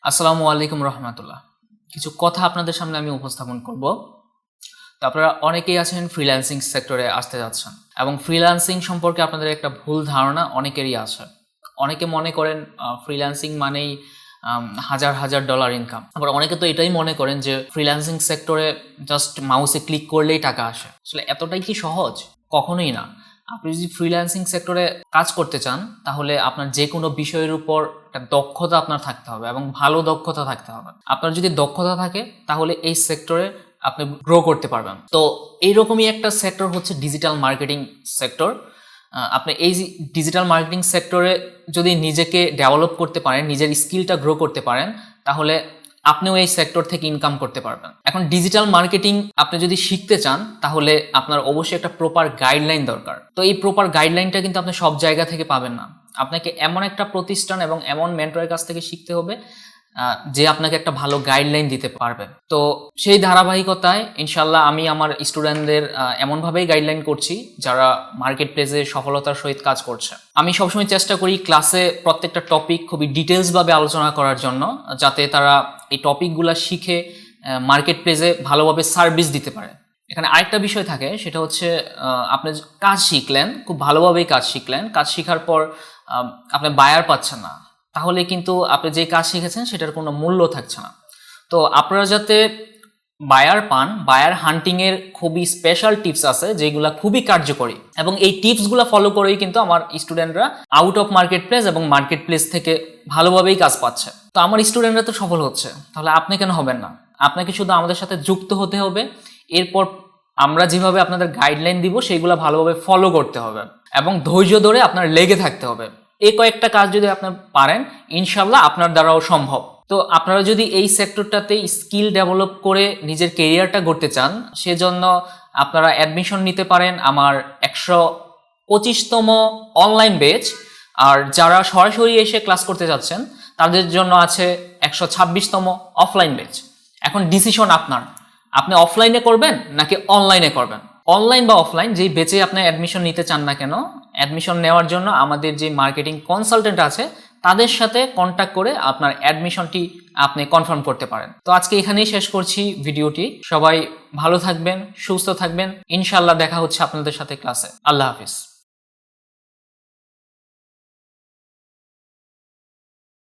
আসসালামু আলাইকুম রহমতুল্লাহ। কিছু কথা আপনাদের সামনে আমি উপস্থাপন করব। তো আপনারা অনেকেই আছেন ফ্রিল্যান্সিং সেক্টরে আসতে যাচ্ছেন এবং ফ্রিল্যান্সিং সম্পর্কে আপনাদের একটা ভুল ধারণা অনেকেরই আছে। অনেকে মনে করেন ফ্রিল্যান্সিং মানেই হাজার হাজার ডলার ইনকাম। আবার অনেকে তো এটাই মনে করেন যে ফ্রিল্যান্সিং সেক্টরে জাস্ট মাউসে ক্লিক করলেই টাকা আসে। আসলে এতটাই কি সহজ? কখনোই না। আপনি যদি ফ্রিল্যান্সিং সেক্টরে কাজ করতে চান তাহলে আপনার যে কোনো বিষয়ের উপর একটা দক্ষতা আপনার থাকতে হবে এবং ভালো দক্ষতা থাকতে হবে। আপনার যদি দক্ষতা থাকে তাহলে এই সেক্টরে আপনি গ্রো করতে পারবেন। তো এইরকমই একটা সেক্টর হচ্ছে ডিজিটাল মার্কেটিং সেক্টর। আপনি এই ডিজিটাল মার্কেটিং সেক্টরে যদি নিজেকে ডেভেলপ করতে পারেন, নিজের স্কিলটা গ্রো করতে পারেন, তাহলে আপনিও এই সেক্টর থেকে ইনকাম করতে পারবেন। এখন ডিজিটাল মার্কেটিং আপনি যদি শিখতে চান তাহলে আপনার অবশ্যই একটা প্রপার গাইডলাইন দরকার। তো এই প্রপার গাইডলাইনটা কিন্তু আপনি সব জায়গা থেকে পাবেন না। আপনাকে এমন একটা প্রতিষ্ঠান এবং এমন মেন্টরের কাছ থেকে শিখতে হবে যে আপনাকে একটা ভালো গাইডলাইন দিতে পারবে। তো সেই ধারাবাহিকতায় ইনশাল্লাহ আমি আমার স্টুডেন্টদের এমনভাবেই গাইডলাইন করছি যারা মার্কেট প্লেসে সফলতার সহিত কাজ করছে। আমি সবসময় চেষ্টা করি ক্লাসে প্রত্যেকটা টপিক খুবই ডিটেলসভাবে আলোচনা করার জন্য, যাতে তারা এই টপিকগুলো শিখে মার্কেট প্লেসে ভালোভাবে সার্ভিস দিতে পারে। এখানে আরেকটা বিষয় থাকে, সেটা হচ্ছে আপনি কাজ শিখলেন, খুব ভালোভাবেই কাজ শিখলেন, কাজ শেখার পর আপনি বায়ার পাচ্ছেন না, তাহলে কিন্তু আপনি যে কাজ শিখেছেন সেটার কোনো মূল্য থাকছে না। তো আপনারা যাতে বায়ার পান, বায়ার হান্টিং এর খুবই স্পেশাল টিপস আছে যেগুলো খুবই কার্যকরী, এবং এই টিপসগুলো ফলো করেই কিন্তু আমার স্টুডেন্টরা আউট অফ মার্কেট প্লেস এবং মার্কেট প্লেস থেকে ভালোভাবেই কাজ পাচ্ছে। তো আমার স্টুডেন্টরা তো সফল হচ্ছে, তাহলে আপনি কেন হবেন না? আপনাকে শুধু আমাদের সাথে যুক্ত হতে হবে, এরপর আমরা যেভাবে আপনাদের গাইডলাইন দিব সেইগুলো ভালোভাবে ফলো করতে হবে এবং ধৈর্য ধরে আপনার লেগে থাকতে হবে। এই কয়েকটা কাজ যদি আপনার পারেন, ইনশাল্লাহ আপনার দ্বারাও সম্ভব। তো আপনারা যদি এই সেক্টরটাতে স্কিল ডেভেলপ করে নিজের কেরিয়ারটা গড়তে চান, সেজন্য আপনারা অ্যাডমিশন নিতে পারেন আমার 125তম অনলাইন ব্যাচ। আর যারা সরাসরি এসে ক্লাস করতে যাচ্ছেন তাদের জন্য আছে 126তম অফলাইন ব্যাচ। এখন ডিসিশন আপনার, আপনি অফলাইনে করবেন নাকি অনলাইনে করবেন। অনলাইন বা অফলাইন যেই বেচে আপনি অ্যাডমিশন নিতে চান না কেন, অ্যাডমিশন নেওয়ার জন্য আমাদের যে মার্কেটিং কনসালটেন্ট আছে তাদের সাথে কন্ট্যাক্ট করে আপনার অ্যাডমিশনটি আপনি কনফার্ম করতে পারেন। তো আজকে এখানেই শেষ করছি ভিডিওটি। সবাই ভালো থাকবেন, সুস্থ থাকবেন। ইনশাল্লাহ দেখা হচ্ছে আপনাদের সাথে ক্লাসে। আল্লাহ হাফিজ।